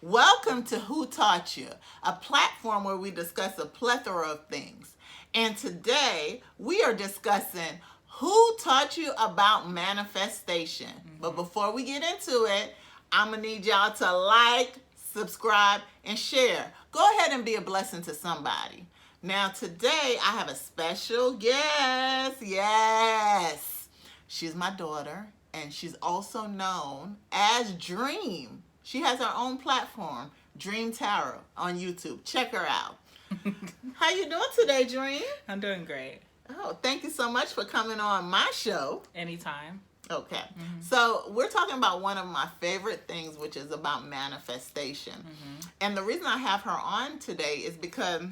Welcome to Who Taught You, a platform where we discuss a plethora of things. And today we are discussing who taught you about manifestation. But before we get into it, I'm going to need y'all to like, subscribe, and share. Go ahead and be a blessing to somebody. Now, today I have a special guest. Yes. She's my daughter, and she's also known as Dream. She has her own platform, Dream Tarot, on YouTube. Check her out. How you doing today, Dream? I'm doing great. Oh, thank you so much for coming on my show. Anytime. Okay. So we're talking about one of my favorite things, which is about manifestation. And the reason I have her on today is because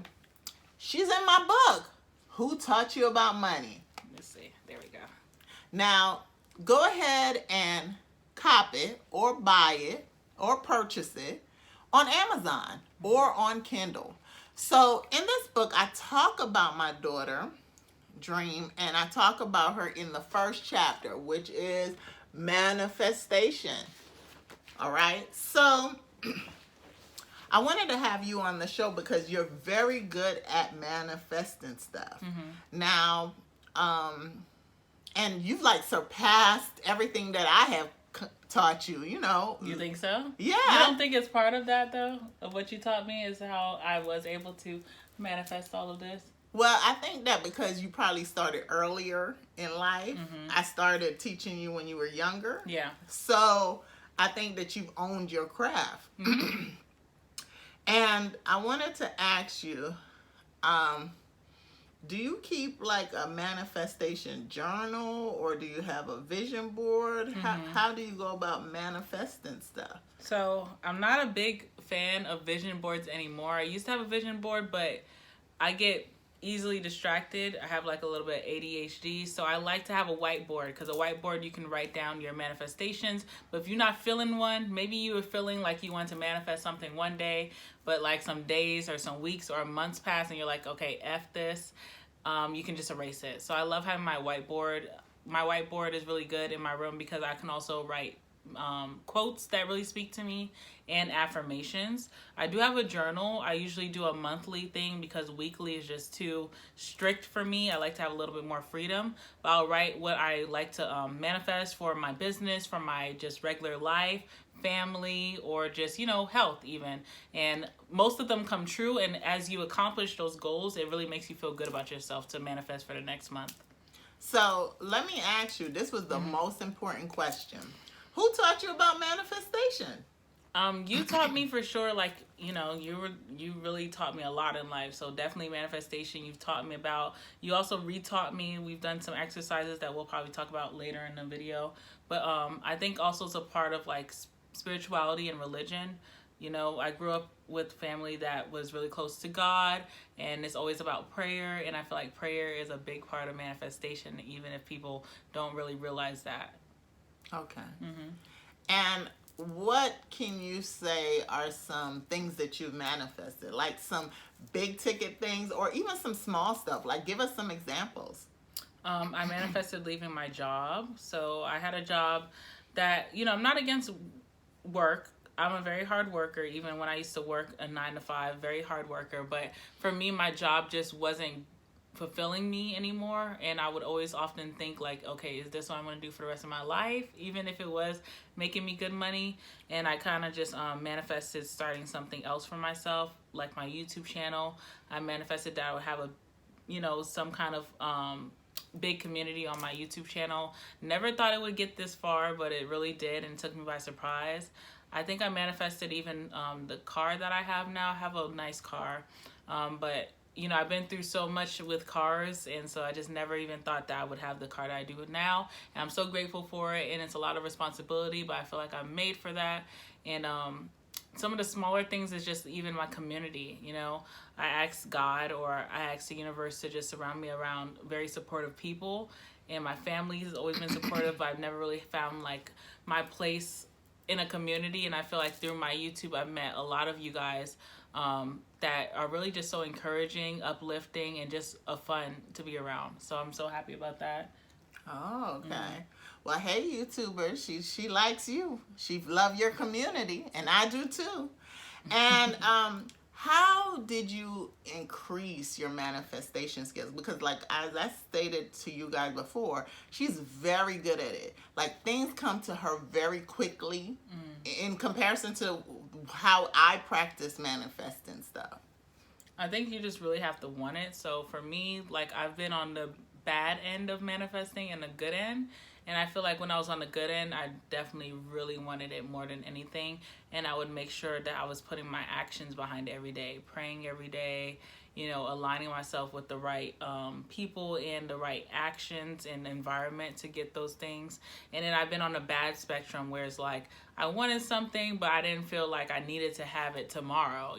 she's in my book, Who Taught You About Money? Let's see. There we go. Now, go ahead and cop it or buy it or purchase it on Amazon or on Kindle. So in this book, I talk about my daughter, Dream, and I talk about her in the first chapter, which is manifestation. All right. So I wanted to have you on the show because you're very good at manifesting stuff. Now, and you've like surpassed everything that I have taught you, you know. You think so? Yeah. You don't think it's part of that, though? Of what you taught me is how I was able to manifest all of this? Well, I think that because you probably started earlier in life. I started teaching you when you were younger. Yeah. So I think that you've owned your craft. And I wanted to ask you, do you keep like a manifestation journal, or do you have a vision board? How do you go about manifesting stuff? So I'm not a big fan of vision boards anymore. I used to have a vision board, but I get easily distracted. I have like a little bit of ADHD, so I like to have a whiteboard, because a whiteboard you can write down your manifestations. But if you're not feeling one, maybe you were feeling like you want to manifest something one day, but like some days or some weeks or months pass and you're like, okay, F this, you can just erase it. So I love having my whiteboard. My whiteboard is really good in my room because I can also write quotes that really speak to me and affirmations. I do have a journal. I usually do a monthly thing because weekly is just too strict for me. I like to have a little bit more freedom, but I'll write what I like to manifest for my business, for my just regular life, family, or just, you know, health even. And most of them come true, and as you accomplish those goals, it really makes you feel good about yourself to manifest for the next month. So let me ask you, this was the most important question. Who taught you about manifestation? You taught me for sure, like, you know, you really taught me a lot in life. So definitely manifestation you've taught me about. You also retaught me. We've done some exercises that we'll probably talk about later in the video. But I think also it's a part of like spirituality and religion. You know, I grew up with family that was really close to God, and it's always about prayer. And I feel like prayer is a big part of manifestation, even if people don't really realize that. Okay. And what can you say are some things that you've manifested? Like some big ticket things or even some small stuff? Like give us some examples. I manifested leaving my job. So I had a job that, you know, I'm not against work. I'm a very hard worker, even when I used to work a 9-to-5, very hard worker. But for me, my job just wasn't fulfilling me anymore, and I would always often think like, okay, is this what I'm going to do for the rest of my life, even if it was making me good money? And I kind of just manifested starting something else for myself, like my YouTube channel. I manifested that I would have a, you know, some kind of big community on my YouTube channel. Never thought it would get this far, but it really did, and it took me by surprise. I think I manifested even the car that I have now. I have a nice car, but you know, I've been through so much with cars, and so I just never even thought that I would have the car that I do now. And I'm so grateful for it, and it's a lot of responsibility, but I feel like I'm made for that. And some of the smaller things is just even my community, you know. I ask God, or I ask the universe to just surround me around very supportive people, and my family has always been supportive, but I've never really found like my place in a community. And I feel like through my YouTube, I've met a lot of you guys that are really just so encouraging, uplifting, and just a fun to be around. So I'm so happy about that. Oh, okay. Well, hey, YouTuber, she likes you. She love your community, and I do too. And how did you increase your manifestation skills? Because, like, as I stated to you guys before, she's very good at it. Like, things come to her very quickly in comparison to how I practice manifesting stuff. I think you just really have to want it. So for me, like, I've been on the bad end of manifesting and the good end. And I feel like when I was on the good end, I definitely really wanted it more than anything. And I would make sure that I was putting my actions behind it every day, praying every day, aligning myself with the right people and the right actions and environment to get those things. And then I've been on a bad spectrum where it's like I wanted something, but I didn't feel like I needed to have it tomorrow,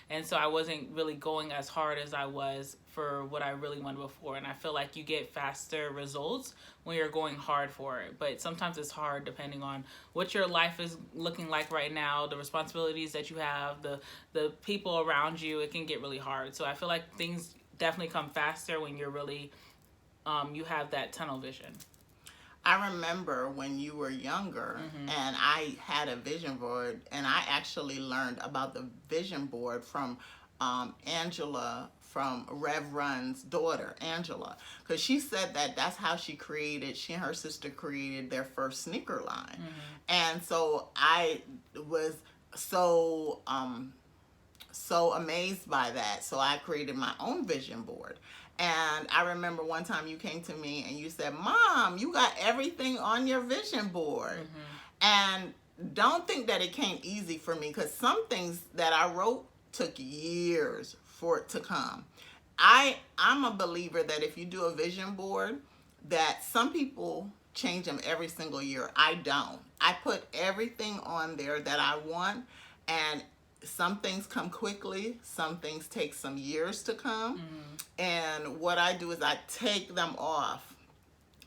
And so I wasn't really going as hard as I was for what I really wanted before. And I feel like you get faster results when you're going hard for it. But sometimes it's hard depending on what your life is looking like right now, the responsibilities that you have, the people around you. It can get really hard. So I feel like things definitely come faster when you're really, you have that tunnel vision. I remember when you were younger and I had a vision board, and I actually learned about the vision board from Angela, from Rev Run's daughter, Angela, because she said that that's how she and her sister created their first sneaker line. And so I was so amazed by that. So I created my own vision board. And I remember one time you came to me and you said, "Mom, you got everything on your vision board." And don't think that it came easy for me, because some things that I wrote took years for it to come. I'm a believer that if you do a vision board, that some people change them every single year. I don't. I put everything on there that I want, and some things come quickly, some things take some years to come. And what I do is I take them off,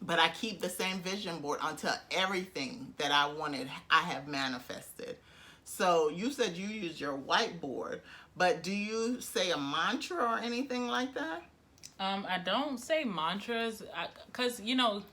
but I keep the same vision board until everything that I wanted, I have manifested. So you said you use your whiteboard, but do you say a mantra or anything like that? I don't say mantras because,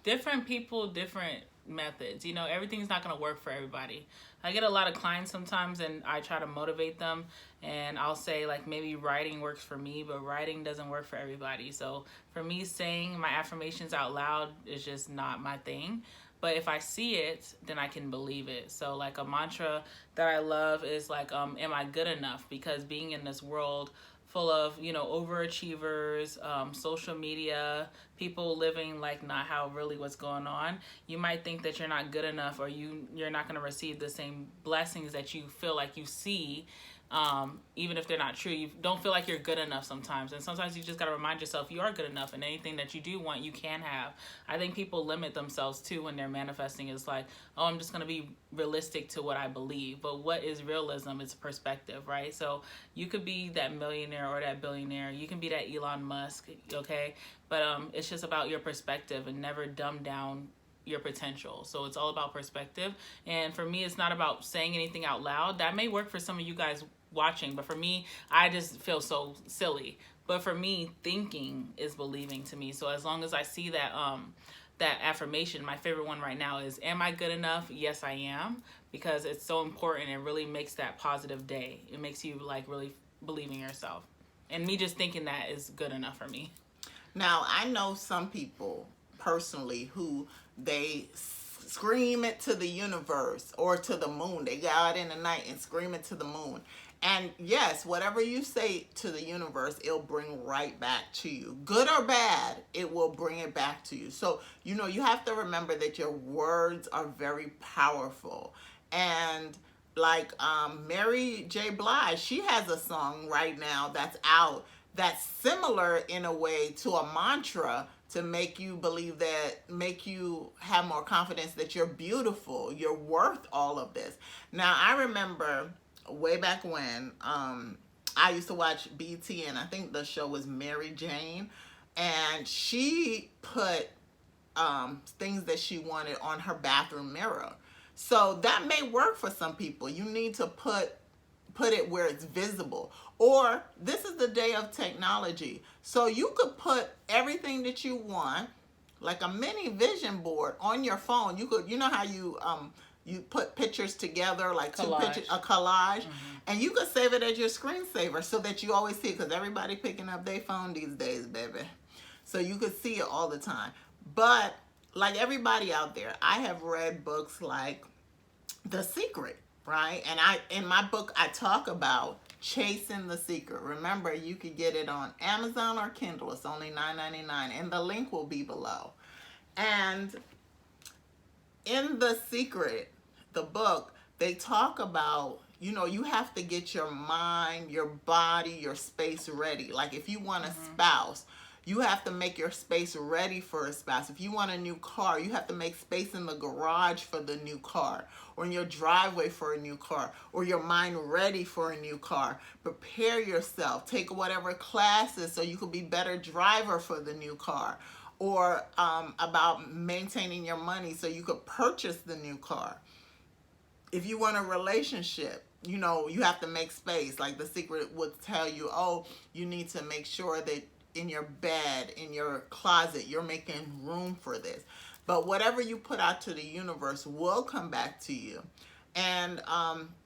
different people, different methods. Everything's not going to work for everybody. I get a lot of clients sometimes and I try to motivate them, and I'll say, like, maybe writing works for me, but writing doesn't work for everybody. So for me, saying my affirmations out loud is just not my thing. But if I see it, then I can believe it. So, like, a mantra that I love is like, am I good enough? Because being in this world full of, overachievers, social media, people living like not how really what's going on, you might think that you're not good enough, or you're not going to receive the same blessings that you feel like you see. Even if they're not true, you don't feel like you're good enough sometimes. And sometimes you just got to remind yourself you are good enough, and anything that you do want, you can have. I think people limit themselves too when they're manifesting. It's like, oh, I'm just going to be realistic to what I believe. But what is realism? It's perspective, right? So you could be that millionaire or that billionaire. You can be that Elon Musk, okay? But it's just about your perspective, and never dumb down your potential. So it's all about perspective. And for me, it's not about saying anything out loud. That may work for some of you guys watching, but for me, I just feel so silly. But for me, thinking is believing to me. So as long as I see that that affirmation, my favorite one right now is, am I good enough? Yes, I am, because it's so important. It really makes that positive day. It makes you like really believe in yourself. And me just thinking that is good enough for me. Now, I know some people personally who they scream it to the universe or to the moon. They go out in the night and scream it to the moon. And yes, whatever you say to the universe, it'll bring right back to you. Good or bad, it will bring it back to you. So, you have to remember that your words are very powerful. And like Mary J. Blige, she has a song right now that's out that's similar in a way to a mantra, to make you believe that, make you have more confidence that you're beautiful, you're worth all of this. Now, I remember way back when I used to watch BT, and I think the show was Mary Jane, and she put things that she wanted on her bathroom mirror. So that may work for some people. You need to put it where it's visible. Or this is the day of technology, so you could put everything that you want, like a mini vision board, on your phone. You could, how you put pictures together, like two Collage. pictures, a collage, and you could save it as your screensaver so that you always see it, because everybody picking up their phone these days, baby. So you could see it all the time. But like everybody out there, I have read books like The Secret, right? And in my book I talk about chasing the secret. Remember, you could get it on Amazon or Kindle. It's only $9.99, and the link will be below. And in The Secret, the book, they talk about, you have to get your mind, your body, your space ready. Like if you want a spouse, you have to make your space ready for a spouse. If you want a new car, you have to make space in the garage for the new car, or in your driveway for a new car, or your mind ready for a new car. Prepare yourself. Take whatever classes so you can be better driver for the new car, or about maintaining your money so you could purchase the new car. If you want a relationship, you have to make space. Like The Secret would tell you, oh, you need to make sure that in your bed, in your closet, you're making room for this. But whatever you put out to the universe will come back to you. And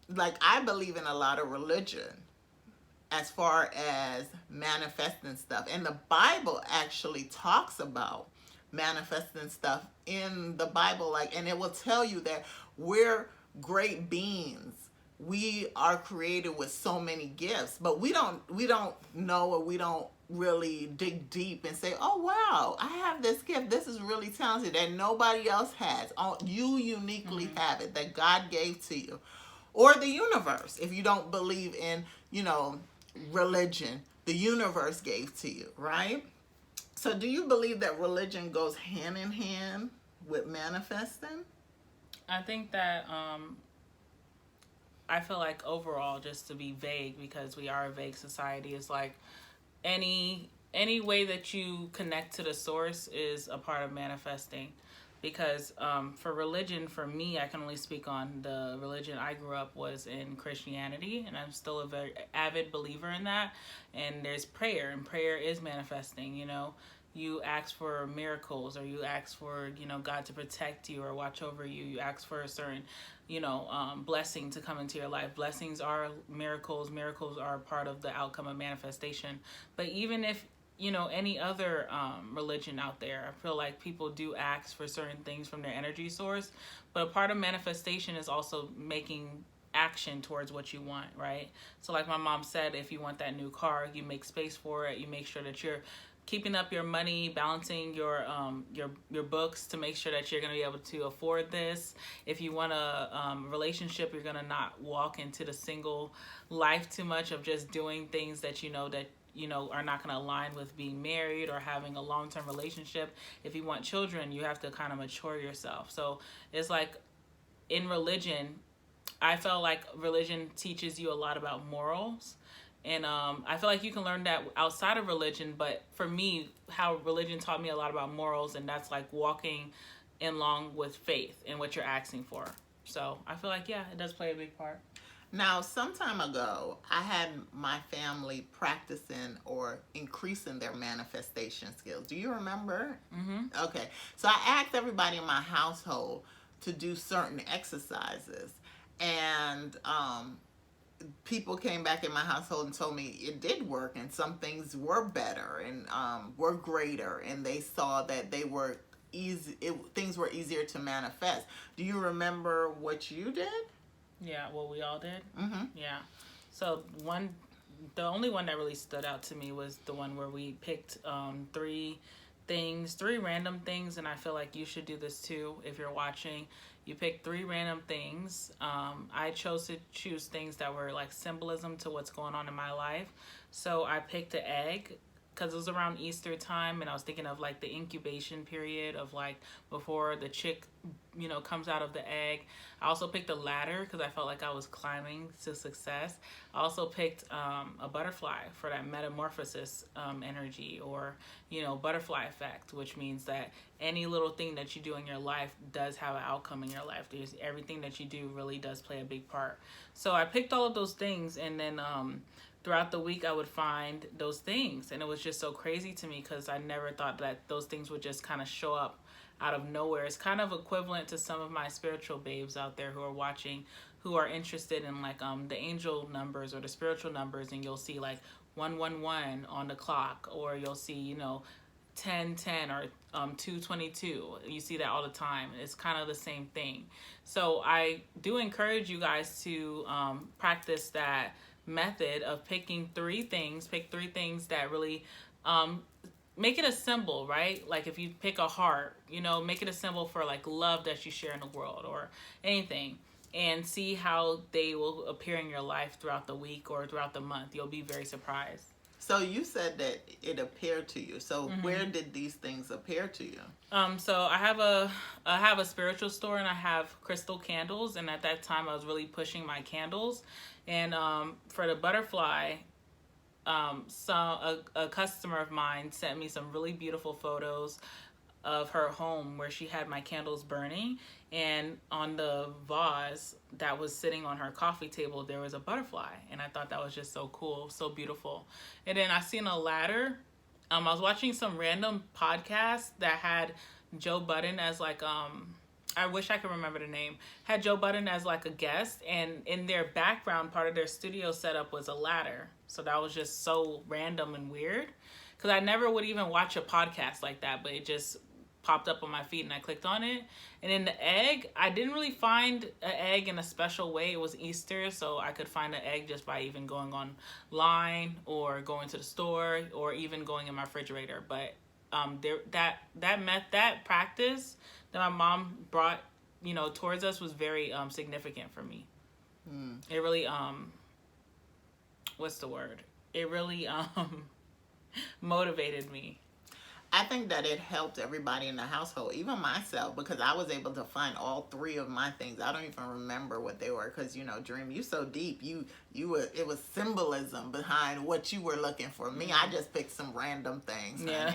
like I believe in a lot of religion as far as manifesting stuff. And the Bible actually talks about manifesting stuff in the Bible. Like, and it will tell you that we're great beings. We are created with so many gifts, but we don't know, or we don't really dig deep and say, oh wow, I have this gift, this is really talented that nobody else has. You uniquely have it, that God gave to you. Or the universe, if you don't believe in religion, the universe gave to you, right? So do you believe that religion goes hand in hand with manifesting? I think that I feel like overall, just to be vague, because we are a vague society, is like any way that you connect to the source is a part of manifesting. Because for religion, for me, I can only speak on the religion I grew up was in Christianity, and I'm still a very avid believer in that. And there's prayer, and prayer is manifesting. You ask for miracles, or you ask for God to protect you or watch over you. You ask for a certain blessing to come into your life. Blessings are miracles. Miracles are part of the outcome of manifestation. But even if any other religion out there, I feel like people do ask for certain things from their energy source, but a part of manifestation is also making action towards what you want, right? So like my mom said, if you want that new car, you make space for it. You make sure that you're keeping up your money, balancing your books to make sure that you're going to be able to afford this. If you want a relationship, you're going to not walk into the single life too much of just doing things that are not going to align with being married or having a long-term relationship. If you want children, you have to kind of mature yourself. So it's like in religion, I felt like religion teaches you a lot about morals. And I feel like you can learn that outside of religion. But for me, how religion taught me a lot about morals, and that's like walking along with faith in what you're asking for. So I feel like, yeah, it does play a big part. Now, some time ago, I had my family practicing or increasing their manifestation skills. Do you remember? Mm-hmm. Okay. So I asked everybody in my household to do certain exercises. And people came back in my household and told me it did work, and some things were better and were greater, and they saw that they were easy. Things were easier to manifest. Do you remember what you did? Yeah, well, we all did. Mm-hmm. Yeah. So the only one that really stood out to me was the one where we picked three random things, and I feel like you should do this too if you're watching. You pick 3 random things. I chose to choose things that were like symbolism to what's going on in my life. So I picked an egg because it was around Easter time, and I was thinking of like the incubation period of like before the chick, comes out of the egg. I also picked a ladder because I felt like I was climbing to success. I also picked a butterfly for that metamorphosis energy, or butterfly effect, which means that any little thing that you do in your life does have an outcome in your life. Everything that you do really does play a big part. So I picked all of those things, and then throughout the week I would find those things, and it was just so crazy to me because I never thought that those things would just kind of show up out of nowhere. It's kind of equivalent to some of my spiritual babes out there who are watching, who are interested in like the angel numbers or the spiritual numbers, and you'll see like 111 on the clock, or you'll see 1010 or 222. You see that all the time. It's kind of the same thing. So I do encourage you guys to practice that method of picking three things. Pick three things that really make it a symbol, right? Like if you pick a heart, make it a symbol for like love that you share in the world or anything, and see how they will appear in your life throughout the week or throughout the month. You'll be very surprised. So you said that it appeared to you. So where did these things appear to you? So I have a spiritual store, and I have crystal candles. And at that time, I was really pushing my candles. And for the butterfly, a customer of mine sent me some really beautiful photos of her home where she had my candles burning, and on the vase that was sitting on her coffee table there was a butterfly, and I thought that was just so cool, so beautiful. And then I seen a ladder. I was watching some random podcast that had Joe Budden as like I wish I could remember the name, had Joe Budden as like a guest, and in their background part of their studio setup was a ladder. So that was just so random and weird, because I never would even watch a podcast like that, but it just popped up on my feed and I clicked on it. And in the egg, I didn't really find an egg in a special way. It was Easter, so I could find an egg just by even going online or going to the store or even going in my refrigerator. But that practice that my mom brought towards us was very significant for me. It really what's the word? It really motivated me. I think that it helped everybody in the household, even myself, because I was able to find all three of my things. I don't even remember what they were, because Dream, you so deep. It was symbolism behind what you were looking for. Me, I just picked some random things. Yeah.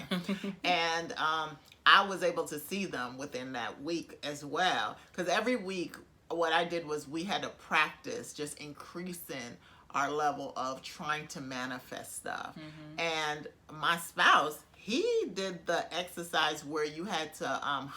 And I was able to see them within that week as well, because every week what I did was we had to practice just increasing our level of trying to manifest stuff. And my spouse, he did the exercise where you had to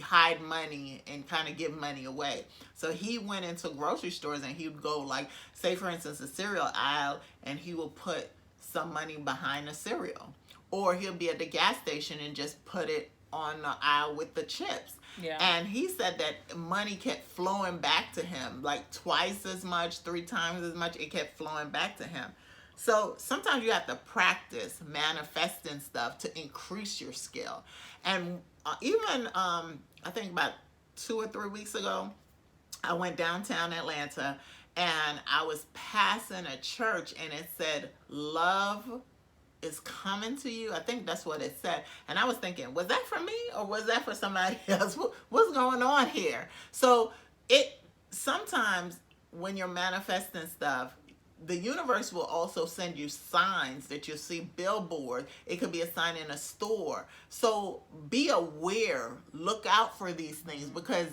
hide money and kind of give money away. So he went into grocery stores and he would go, like, say for instance, a cereal aisle, and he will put some money behind the cereal. Or he'll be at the gas station and just put it on the aisle with the chips. Yeah. And he said that money kept flowing back to him, like twice as much, 3 times as much. It kept flowing back to him. So sometimes you have to practice manifesting stuff to increase your skill. And even I think about 2 or 3 weeks ago, I went downtown Atlanta and I was passing a church and it said, "Love is coming to you." I think that's what it said. And I was thinking, was that for me or was that for somebody else? What's going on here? So sometimes when you're manifesting stuff, the universe will also send you signs that you'll see, billboard. It could be a sign in a store. So be aware, look out for these things, because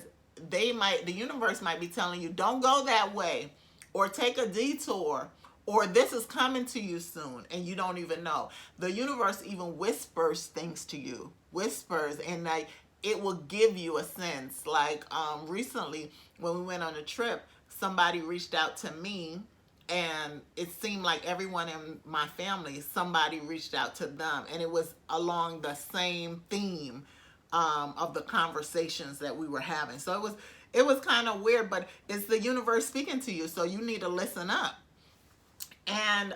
the universe might be telling you, don't go that way, or take a detour, or this is coming to you soon, and you don't even know. The universe even whispers things to you, and like it will give you a sense. Like recently when we went on a trip, somebody reached out to me, and it seemed like everyone in my family, somebody reached out to them, and it was along the same theme of the conversations that we were having. So it was kind of weird, but it's the universe speaking to you, so you need to listen up. And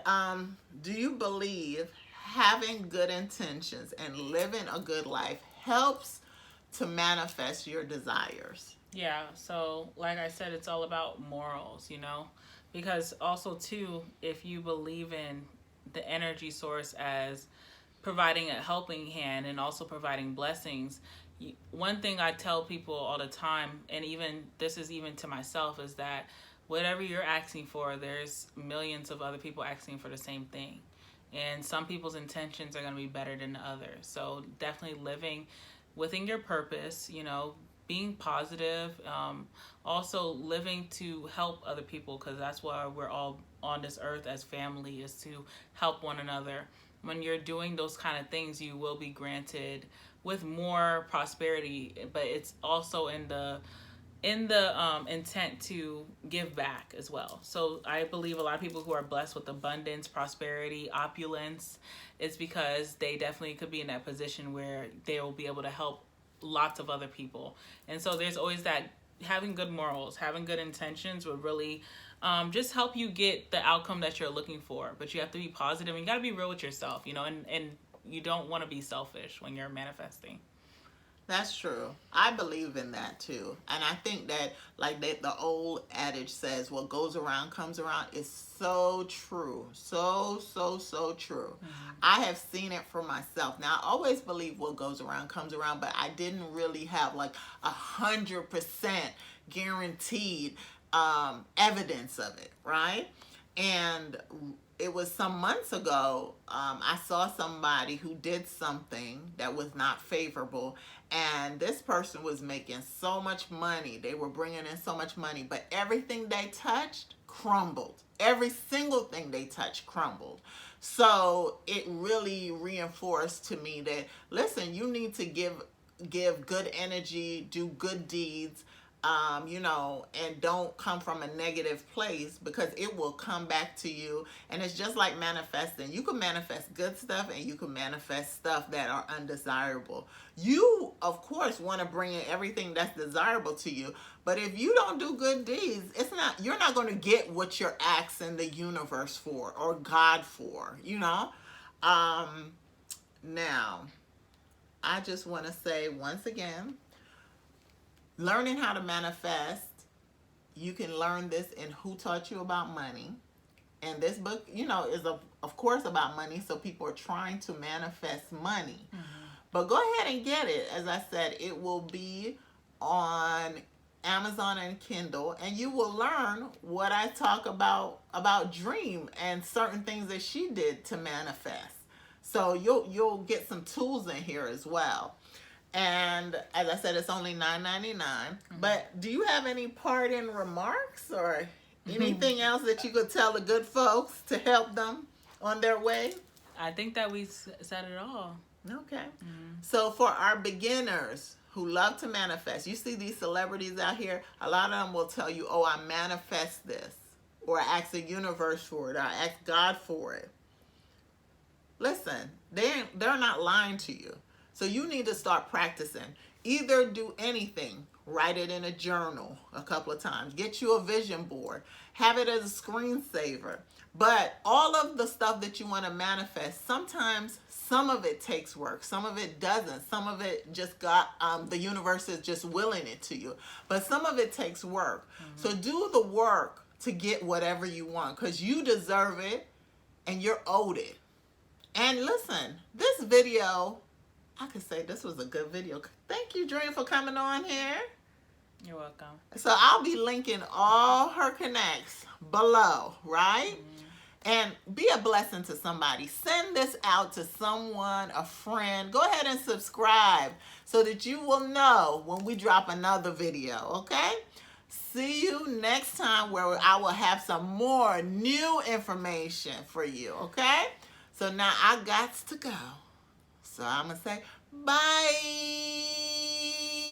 do you believe having good intentions and living a good life helps to manifest your desires? Yeah, so like I said, it's all about morals, because also too, if you believe in the energy source as providing a helping hand and also providing blessings, one thing I tell people all the time, and even this is even to myself, is that whatever you're asking for, there's millions of other people asking for the same thing. And some people's intentions are going to be better than others. So definitely living within your purpose, being positive, also living to help other people, because that's why we're all on this earth as family, is to help one another. when you're doing those kind of things, you will be granted with more prosperity, but it's also in the intent to give back as well. So I believe a lot of people who are blessed with abundance, prosperity, opulence, it's because they definitely could be in that position where they will be able to help lots of other people. And so there's always that, having good morals, having good intentions will really just help you get the outcome that you're looking for. But you have to be positive, and you got to be real with yourself, and you don't want to be selfish when you're manifesting. That's true. I believe in that too. And I think that, like the old adage says, what goes around comes around, is so true. So, so, so true. Mm-hmm. I have seen it for myself. Now, I always believe what goes around comes around, but I didn't really have like 100% guaranteed evidence of it, right? And it was some months ago, I saw somebody who did something that was not favorable, and this person was making so much money. They were bringing in so much money, but everything they touched crumbled. Every single thing they touched crumbled. So it really reinforced to me that, listen, you need to give good energy, do good deeds, and don't come from a negative place, because it will come back to you. And it's just like manifesting. You can manifest good stuff, and you can manifest stuff that are undesirable. You, of course, want to bring in everything that's desirable to you, but if you don't do good deeds, you're not going to get what you're asking the universe for or God for, Now, I just want to say once again, learning how to manifest, you can learn this in Who Taught You About Money. And this book, is of course about money, so people are trying to manifest money. Mm-hmm. But go ahead and get it. As I said, it will be on Amazon and Kindle, and you will learn what I talk about Dream and certain things that she did to manifest. So you'll get some tools in here as well. And as I said, it's only $9.99. Mm-hmm. But do you have any parting remarks or anything else that you could tell the good folks to help them on their way? I think that we said it all. Okay. Mm-hmm. So for our beginners who love to manifest, you see these celebrities out here, a lot of them will tell you, oh, I manifest this, or I ask the universe for it, or I ask God for it. Listen, they're not lying to you. So you need to start practicing. Either do anything, write it in a journal a couple of times, get you a vision board, have it as a screensaver. But all of the stuff that you want to manifest, sometimes some of it takes work, some of it doesn't, some of it just the universe is just willing it to you. But some of it takes work. Mm-hmm. So do the work to get whatever you want, because you deserve it and you're owed it. And listen, this video, I could say this was a good video. Thank you, Dream, for coming on here. You're welcome. So I'll be linking all her connects below, right? Mm-hmm. And be a blessing to somebody. Send this out to someone, a friend. Go ahead and subscribe so that you will know when we drop another video, okay? See you next time, where I will have some more new information for you, okay? So now I got to go. So I'm going to say bye.